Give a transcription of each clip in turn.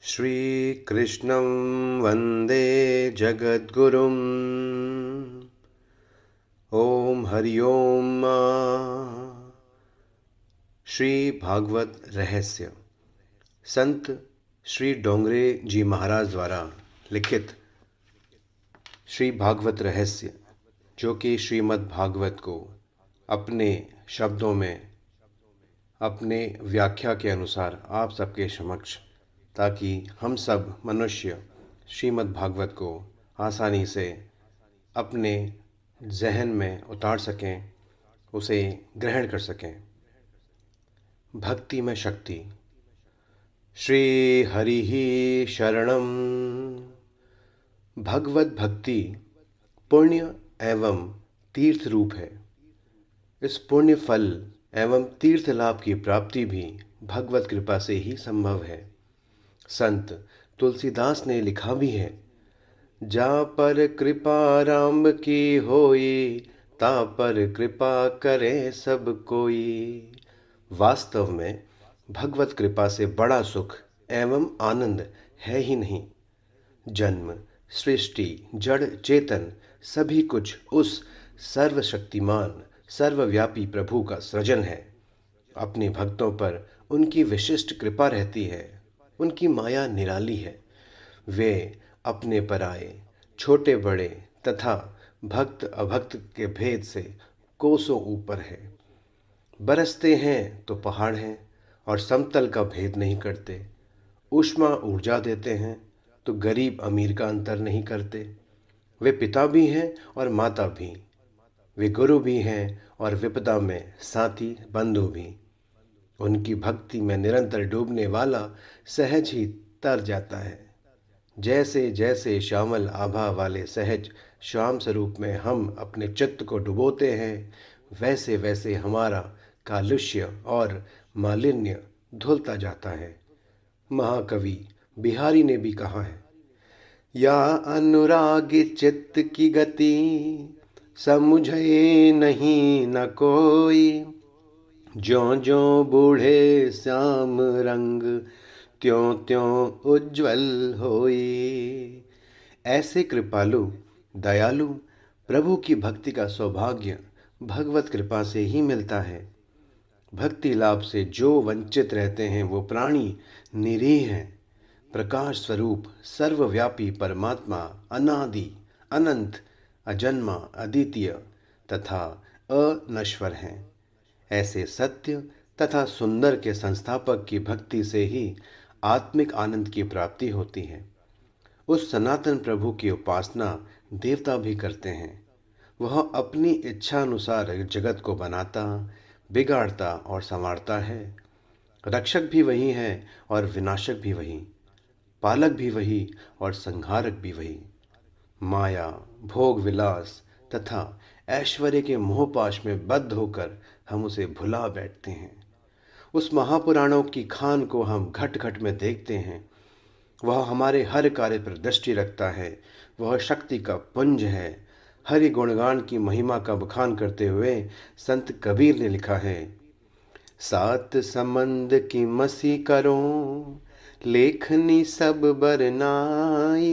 श्रीकृष्णं वन्दे जगद्गुरुम्। ॐ हरि ओम। श्री भागवत रहस्य संत श्री डोंगरे जी महाराज द्वारा लिखित श्री भागवत रहस्य, जो कि श्रीमद् भागवत को अपने शब्दों में अपने व्याख्या के अनुसार आप सबके समक्ष, ताकि हम सब मनुष्य श्रीमद् भागवत को आसानी से अपने जहन में उतार सकें, उसे ग्रहण कर सकें। भक्ति में शक्ति। श्री हरि ही शरणम। भगवत भक्ति पुण्य एवं तीर्थ रूप है। इस पुण्य फल एवं तीर्थ लाभ की प्राप्ति भी भगवत कृपा से ही संभव है। संत तुलसीदास ने लिखा भी है, जा पर कृपा राम की होई, ता पर कृपा करे सब कोई। वास्तव में भगवत कृपा से बड़ा सुख एवं आनंद है ही नहीं। जन्म, सृष्टि, जड़, चेतन सभी कुछ उस सर्वशक्तिमान सर्वव्यापी प्रभु का सृजन है। अपने भक्तों पर उनकी विशिष्ट कृपा रहती है। उनकी माया निराली है। वे अपने पराये, छोटे बड़े तथा भक्त अभक्त के भेद से कोसों ऊपर है। बरसते हैं तो पहाड़ हैं और समतल का भेद नहीं करते। ऊष्मा ऊर्जा देते हैं तो गरीब अमीर का अंतर नहीं करते। वे पिता भी हैं और माता भी। वे गुरु भी हैं और विपदा में साथी बंधु भी। उनकी भक्ति में निरंतर डूबने वाला सहज ही तर जाता है। जैसे जैसे श्यामल आभा वाले सहज श्याम स्वरूप में हम अपने चित्त को डुबोते हैं, वैसे वैसे हमारा कालुष्य और मालिन्य धुलता जाता है। महाकवि बिहारी ने भी कहा है, या अनुरागी चित्त की गति, समझे नहीं न कोई। ज्यों ज्यों बूढ़े श्याम रंग, त्यों त्यों उज्ज्वल होई। ऐसे कृपालु दयालु प्रभु की भक्ति का सौभाग्य भगवत कृपा से ही मिलता है। भक्ति लाभ से जो वंचित रहते हैं वो प्राणी निरीह हैं। प्रकाश स्वरूप सर्वव्यापी परमात्मा अनादि अनंत अजन्मा अद्वितीय तथा अनश्वर हैं। ऐसे सत्य तथा सुंदर के संस्थापक की भक्ति से ही आत्मिक आनंद की प्राप्ति होती है। उस सनातन प्रभु की उपासना देवता भी करते हैं। वह अपनी इच्छा अनुसार जगत को बनाता, बिगाड़ता और संवारता है। रक्षक भी वही है और विनाशक भी वही, पालक भी वही और संहारक भी वही। माया, भोग विलास तथा ऐश्वर्य के मोहपाश में बद्ध होकर हम उसे भुला बैठते हैं। उस महापुराणों की खान को हम घट घट में देखते हैं। वह हमारे हर कार्य पर दृष्टि रखता है। वह शक्ति का पुंज है। हरि गुणगान की महिमा का बखान करते हुए संत कबीर ने लिखा है, सात समंद की मसी करो, लेखनी सब बरनाई।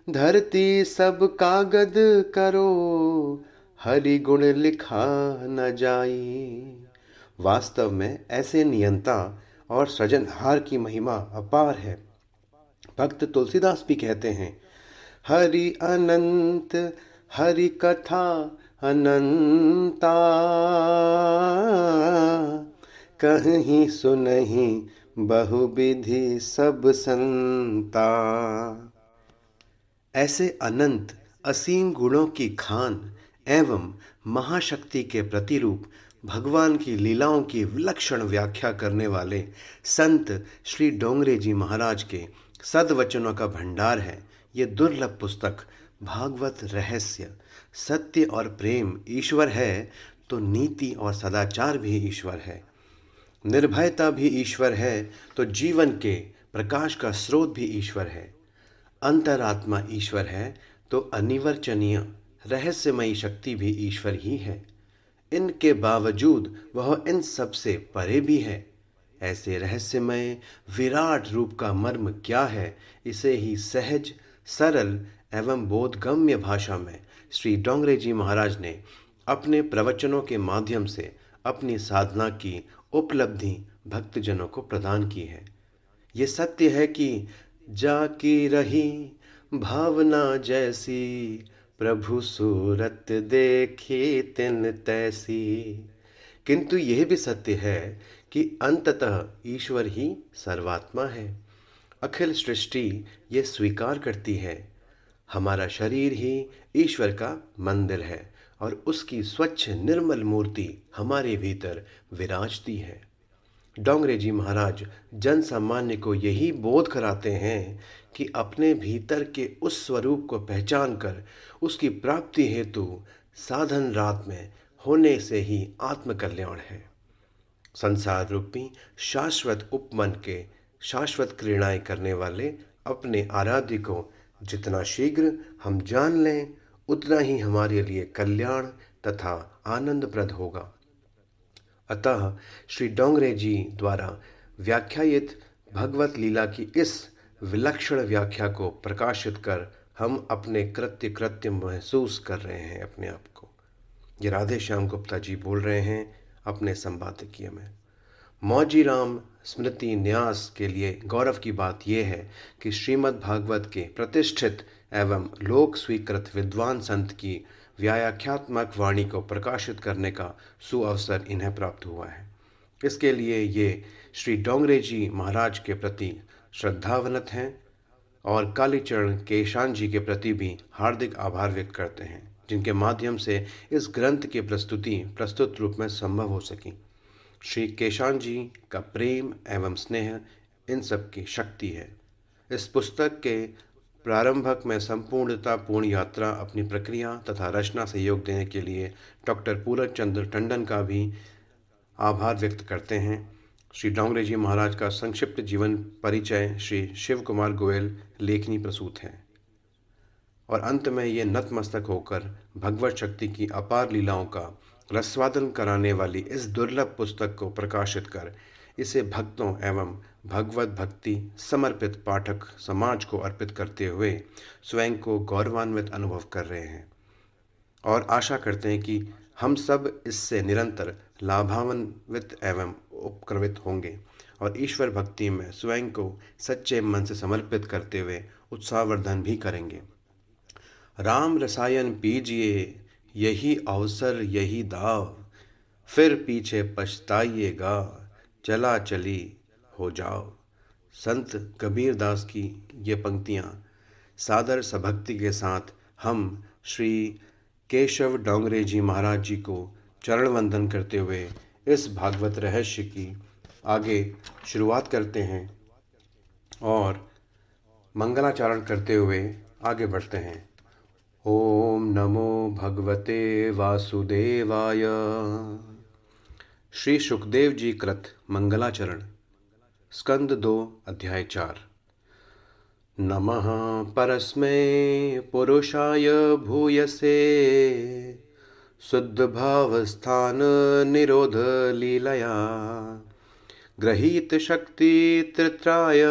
धरती सब कागद करो, हरि गुण लिखा न जाई। वास्तव में ऐसे नियंता और सृजनहार की महिमा अपार है। भक्त तुलसीदास भी कहते हैं, हरि अनंत हरि कथा अनंता, कहीं सुनहि बहुविधि सब संता। ऐसे अनंत असीम गुणों की खान एवं महाशक्ति के प्रतिरूप भगवान की लीलाओं की विलक्षण व्याख्या करने वाले संत श्री डोंगरे जी महाराज के सद्वचनों का भंडार है ये दुर्लभ पुस्तक भागवत रहस्य। सत्य और प्रेम ईश्वर है तो नीति और सदाचार भी ईश्वर है। निर्भयता भी ईश्वर है तो जीवन के प्रकाश का स्रोत भी ईश्वर है। अंतरात्मा ईश्वर है तो अनिर्वचनीय रहस्यमयी शक्ति भी ईश्वर ही है। इनके बावजूद वह इन सब से परे भी है। ऐसे रहस्यमय विराट रूप का मर्म क्या है, इसे ही सहज, सरल एवं बोधगम्य भाषा में श्री डोंगरे जी महाराज ने अपने प्रवचनों के माध्यम से अपनी साधना की उपलब्धि भक्तजनों को प्रदान की है। ये सत्य है कि जाकी रही भावना जैसी, प्रभु सूरत देखी तिन तैसी। किंतु यह भी सत्य है कि अंततः ईश्वर ही सर्वात्मा है। अखिल सृष्टि ये स्वीकार करती है, हमारा शरीर ही ईश्वर का मंदिर है और उसकी स्वच्छ निर्मल मूर्ति हमारे भीतर विराजती है। डोंगरे जी महाराज जन सामान्य को यही बोध कराते हैं कि अपने भीतर के उस स्वरूप को पहचान कर उसकी प्राप्ति हेतु साधन रात में होने से ही आत्मकल्याण है। संसार रूपी शाश्वत उपमन के शाश्वत क्रीड़ाएं करने वाले अपने आराध्य को जितना शीघ्र हम जान लें, उतना ही हमारे लिए कल्याण तथा आनंदप्रद होगा। अतः श्री डोंगरे जी द्वारा व्याख्यायित भगवत लीला की इस विलक्षण व्याख्या को प्रकाशित कर हम अपने कृत्य महसूस कर रहे हैं अपने आप को। ये राधे श्याम गुप्ता जी बोल रहे हैं अपने संपादकीय में। मौजीराम स्मृति न्यास के लिए गौरव की बात यह है कि श्रीमद् भागवत के प्रतिष्ठित एवं लोक स्वीकृत विद्वान संत की व्याख्यात्मक वाणी को प्रकाशित करने का सुअवसर इन्हें प्राप्त हुआ है। इसके लिए ये श्री डोंगरे जी महाराज के प्रति श्रद्धावनत हैं और कालीचरण केशान जी के प्रति भी हार्दिक आभार व्यक्त करते हैं, जिनके माध्यम से इस ग्रंथ की प्रस्तुति प्रस्तुत रूप में संभव हो सकी। श्री केशान जी का प्रेम एवं स्नेह इन सब की शक्ति है। इस पुस्तक के प्रारंभक में संपूर्णतापूर्ण यात्रा अपनी प्रक्रिया तथा रचना से योग देने के लिए डॉक्टर पूरन चंद्र टंडन का भी आभार व्यक्त करते हैं। श्री डोंगरे जी महाराज का संक्षिप्त जीवन परिचय श्री शिव कुमार गोयल लेखनी प्रसूत है और अंत में ये नतमस्तक होकर भगवत शक्ति की अपार लीलाओं का रसवादन कराने वाली इस दुर्लभ पुस्तक को प्रकाशित कर इसे भक्तों एवं भगवत भक्ति समर्पित पाठक समाज को अर्पित करते हुए स्वयं को गौरवान्वित अनुभव कर रहे हैं और आशा करते हैं कि हम सब इससे निरंतर लाभान्वित एवं उपकृत होंगे और ईश्वर भक्ति में स्वयं को सच्चे मन से समर्पित करते हुए उत्साहवर्धन भी करेंगे। राम रसायन पीजिए, यही अवसर यही दाव, फिर पीछे पछताइएगा, चला चली हो जाओ। संत कबीर दास की ये पंक्तियाँ सादर सभक्ति के साथ हम श्री केशव डोंगरे जी महाराज जी को चरण वंदन करते हुए इस भागवत रहस्य की आगे शुरुआत करते हैं और मंगलाचरण करते हुए आगे बढ़ते हैं। ओम नमो भगवते वासुदेवाय। श्री सुखदेव जी कृत मंगलाचरण, स्कंद 2 अध्याय 4। नमः परस्मै पुरुषाय भूयसे, शुद्ध भावस्थान निरोध लीलया, गृहीत शक्ति त्रित्राय,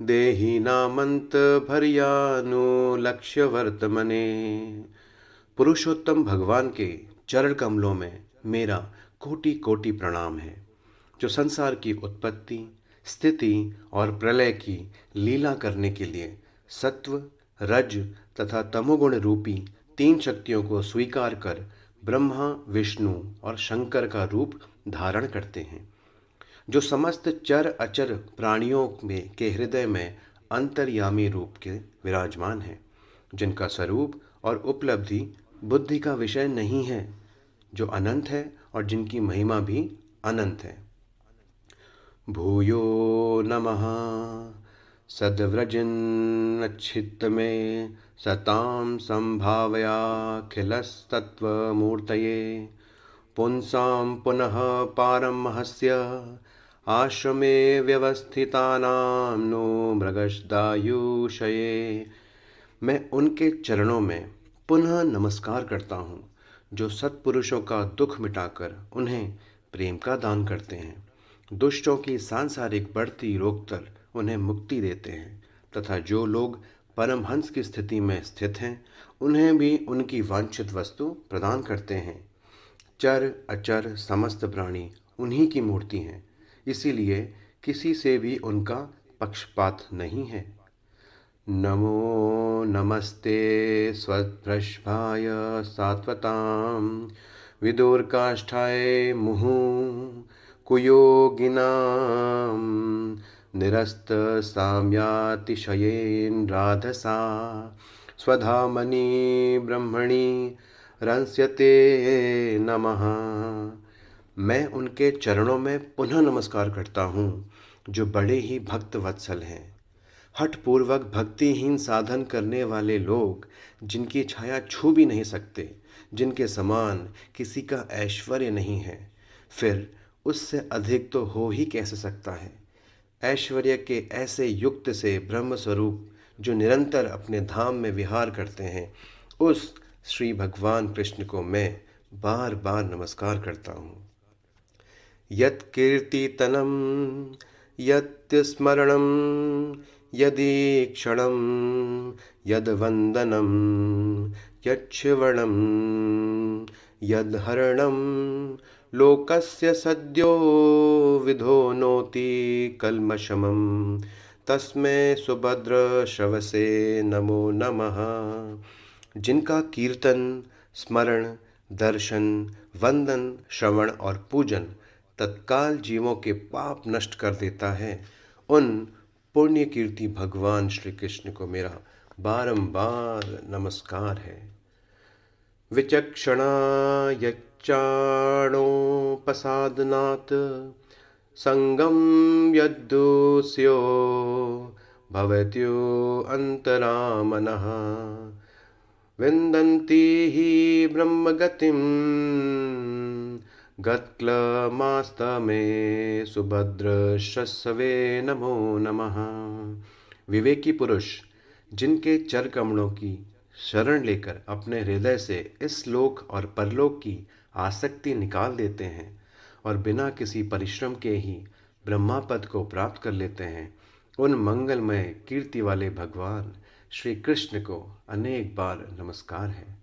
देहि नामंत भर्यानुलक्ष्य वर्तमने। पुरुषोत्तम भगवान के चरण कमलों में मेरा कोटि कोटि प्रणाम है, जो संसार की उत्पत्ति, स्थिति और प्रलय की लीला करने के लिए सत्व, रज तथा तमोगुण रूपी 3 शक्तियों को स्वीकार कर ब्रह्मा, विष्णु और शंकर का रूप धारण करते हैं, जो समस्त चर अचर प्राणियों में के हृदय में अंतर्यामी रूप के विराजमान हैं, जिनका स्वरूप और उपलब्धि बुद्धि का विषय नहीं है, जो अनंत है और जिनकी महिमा भी अनंत है। भूयो नमः सद्व्रजन्नच्छित्त में सतां संभावयाखिलस्तत्त्वमूर्तये, पुंसां पुनः पारमहस्य आश्रमे व्यवस्थितानां नो मृगशदायुषये। मैं उनके चरणों में पुनः नमस्कार करता हूँ, जो सत्पुरुषों का दुख मिटाकर उन्हें प्रेम का दान करते हैं, दुष्टों की सांसारिक बढ़ती रोककर उन्हें मुक्ति देते हैं तथा जो लोग परमहंस की स्थिति में स्थित हैं उन्हें भी उनकी वांछित वस्तु प्रदान करते हैं। चर अचर समस्त प्राणी उन्हीं की मूर्ति हैं, इसीलिए किसी से भी उनका पक्षपात नहीं है। नमो नमस्ते स्वभ्रष्भाय सात्वतां विदुर्काष्ठाय मुहुः कुयोगिनां निरस्तसाम्यातिशयेन राधसा स्वधामनि ब्रह्मणि रंस्यते नमः। मैं उनके चरणों में पुनः नमस्कार करता हूँ जो बड़े ही भक्त वत्सल हैं। हठपूर्वक भक्तिहीन साधन करने वाले लोग जिनकी छाया छू भी नहीं सकते, जिनके समान किसी का ऐश्वर्य नहीं है, फिर उससे अधिक तो हो ही कैसे सकता है। ऐश्वर्य के ऐसे युक्त से ब्रह्म स्वरूप जो निरंतर अपने धाम में विहार करते हैं, उस श्री भगवान कृष्ण को मैं बार बार नमस्कार करता हूँ। यत्कीर्तितनं यत्स्मरणं यदीक्षणं यद्वन्दनं यच्छ्रवणं यद्हरणं लोकस्य सद्यो विधोनोति कल्मषमं तस्मै सुभद्रश्रवसे नमो नमः। जिनका कीर्तन स्मरण दर्शन वंदन श्रवण और पूजन तत्काल जीवों के पाप नष्ट कर देता है, उन पुण्य कीर्ति भगवान श्री कृष्ण को मेरा बारंबार नमस्कार है। विचक्षणा यच्चाणोपसादनात् संगम यद्दुस्यो भवत्यो अंतरामनः विन्दन्ति हि ब्रह्मगतिं गत्क्लमास्तमे सुभद्रश्रस्वे नमो नमः। विवेकी पुरुष जिनके चर कमलों की शरण लेकर अपने हृदय से इस लोक और परलोक की आसक्ति निकाल देते हैं और बिना किसी परिश्रम के ही ब्रह्मापद को प्राप्त कर लेते हैं, उन मंगलमय कीर्ति वाले भगवान श्री कृष्ण को अनेक बार नमस्कार है।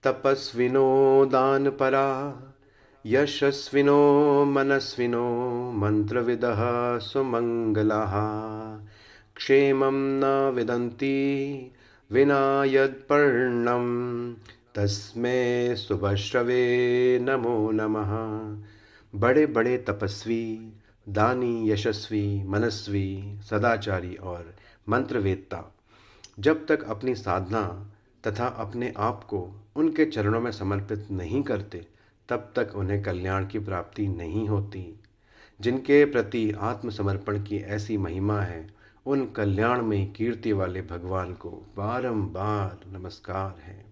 तपस्विनो दानपरा यशस्विनो मनस्विनो मंत्रविदः सुमंगलाः क्षेमं न विदन्ति विना यत्पर्णं तस्मै शुभश्रवे नमो नमः। बड़े बड़े तपस्वी दानी यशस्वी मनस्वी सदाचारी और मंत्रवेत्ता जब तक अपनी साधना तथा अपने आप को उनके चरणों में समर्पित नहीं करते, तब तक उन्हें कल्याण की प्राप्ति नहीं होती। जिनके प्रति आत्मसमर्पण की ऐसी महिमा है, उन कल्याण में कीर्ति वाले भगवान को बारंबार नमस्कार है।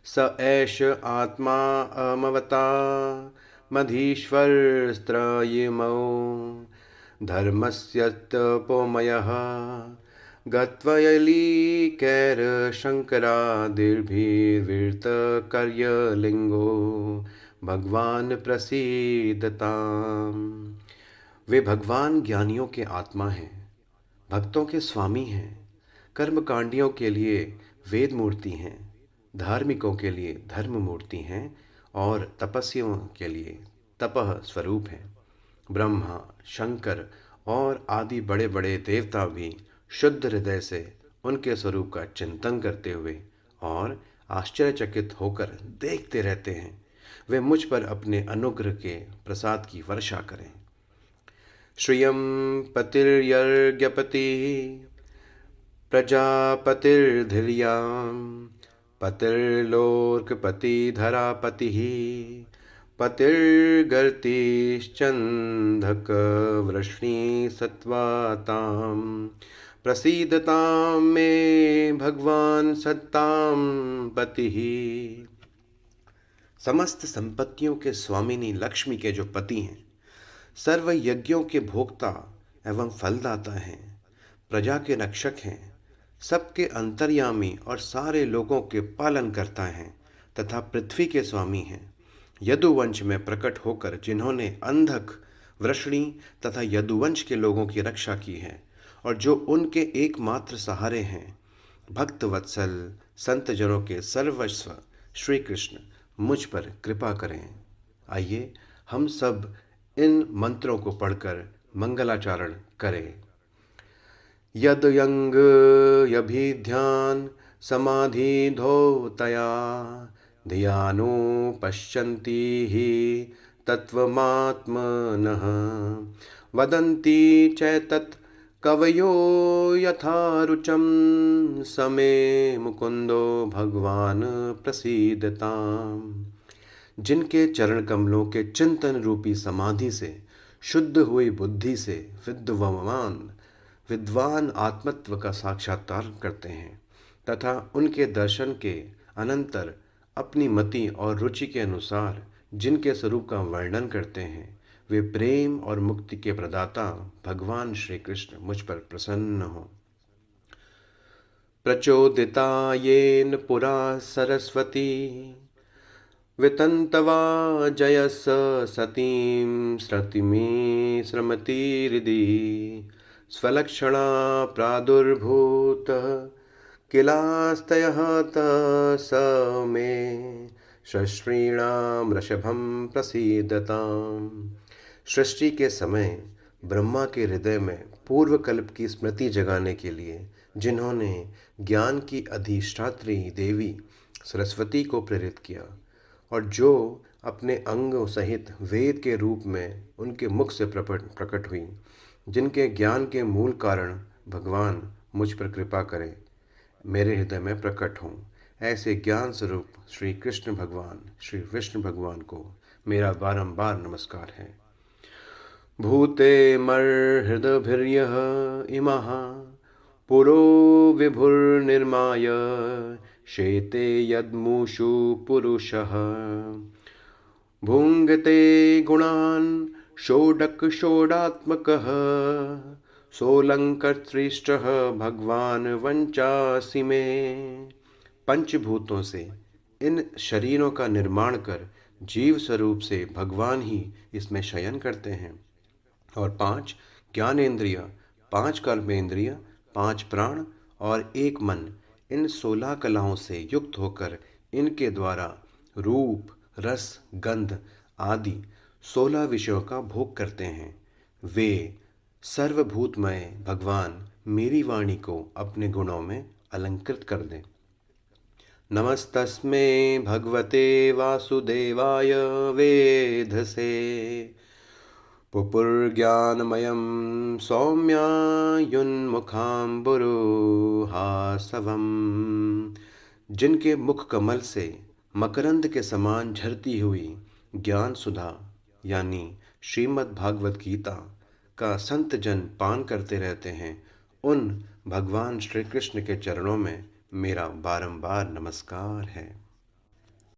स एष आत्मा अमवता मधीश्वर स्त्रयिमौ धर्मस्यतपोमयः गत्वयलीकैर्शङ्करादिर्भिर्वीर्तकर्यलिङ्गो भगवान प्रसीदताम्। वे भगवान ज्ञानियों के आत्मा हैं, भक्तों के स्वामी हैं, कर्मकांडियों के लिए वेद मूर्ति हैं, धार्मिकों के लिए धर्म मूर्ति हैं और तपस्वियों के लिए तपः स्वरूप हैं। ब्रह्मा शंकर और आदि बड़े बड़े देवता भी शुद्ध हृदय से उनके स्वरूप का चिंतन करते हुए और आश्चर्यचकित होकर देखते रहते हैं, वे मुझ पर अपने अनुग्रह के प्रसाद की वर्षा करें। श्रियं पतिर्यज्ञपतिः प्रजापतिर्धिर्यां पतिर्लोकपतिधरापतिः पतिर्गर्तिश्चन्धकवृष्णि सत्त्वातां प्रसीदतां मे भगवान सत्तां पतिः। समस्त संपत्तियों के स्वामिनी लक्ष्मी के जो पति हैं, सर्व यज्ञों के भोक्ता एवं फलदाता हैं, प्रजा के रक्षक हैं, सबके अंतर्यामी और सारे लोगों के पालन करता हैं तथा पृथ्वी के स्वामी हैं। यदुवंश में प्रकट होकर जिन्होंने अंधक वृष्णि तथा यदुवंश के लोगों की रक्षा की है और जो उनके एकमात्र सहारे हैं। भक्त वत्सल संत जनों के सर्वस्व श्री कृष्ण मुझ पर कृपा करें। आइए हम सब इन मंत्रों को पढ़कर मंगलाचरण करें। यदयंग यभिध्यान समाधिधो तया धियानो पश्यन्ति हि तत्त्वमात्मनः वदन्ति चैतत् कवयो यथा रुचं समे मुकुंदो भगवान प्रसीदताम्। जिनके चरण कमलों के चिंतन रूपी समाधि से शुद्ध हुई बुद्धि से विद्वान आत्मत्व का साक्षात्कार करते हैं तथा उनके दर्शन के अनंतर अपनी मति और रुचि के अनुसार जिनके स्वरूप का वर्णन करते हैं, वे प्रेम और मुक्ति के प्रदाता भगवान श्री कृष्ण मुझ पर प्रसन्न हो। प्रचोदिता येन पुरा सरस्वती वितन्तवा जयस सतीं श्रुतिमी श्रमतिरिति स्वलक्षणा प्रादुर्भूतः किलास्तयः स मे सृष्टीणां वृषभं प्रसीदताम्। सृष्टि के समय ब्रह्मा के हृदय में पूर्व कल्प की स्मृति जगाने के लिए जिन्होंने ज्ञान की अधिष्ठात्री देवी सरस्वती को प्रेरित किया और जो अपने अंगों सहित वेद के रूप में उनके मुख से प्रकट हुई, जिनके ज्ञान के मूल कारण भगवान मुझ पर कृपा करें, मेरे हृदय में प्रकट हों। ऐसे ज्ञान स्वरूप श्री कृष्ण भगवान श्री विष्णु भगवान को मेरा बारंबार नमस्कार है। भूते मर्हृदभिर्यः इमः पुरो विभुर्निर्माय शेते यद्मूषु पुरुषः भुङ्गते गुणान् षोडशोडात्मकः सोऽलङ्कृतश्रेष्ठः भगवान वंचासि मे। पंचभूतों से इन शरीरों का निर्माण कर जीव स्वरूप से भगवान ही इसमें शयन करते हैं और 5 ज्ञानेन्द्रिय, 5 कर्मेंद्रिय, 5 प्राण और 1 मन, इन 16 कलाओं से युक्त होकर इनके द्वारा रूप, रस, गंध आदि 16 विषयों का भोग करते हैं। वे सर्वभूतमय भगवान मेरी वाणी को अपने गुणों में अलंकृत कर दें। नमस्तस्मै भगवते वासुदेवाय वेधसे पुपुर्ज्ञानमयं सौम्यायुन्मुखाम्बुरुहासवम्। जिनके मुख कमल से मकरंद के समान झरती हुई ज्ञान सुधा यानी श्रीमद् भागवत गीता का संत जन पान करते रहते हैं, उन भगवान श्री कृष्ण के चरणों में मेरा बारंबार नमस्कार है।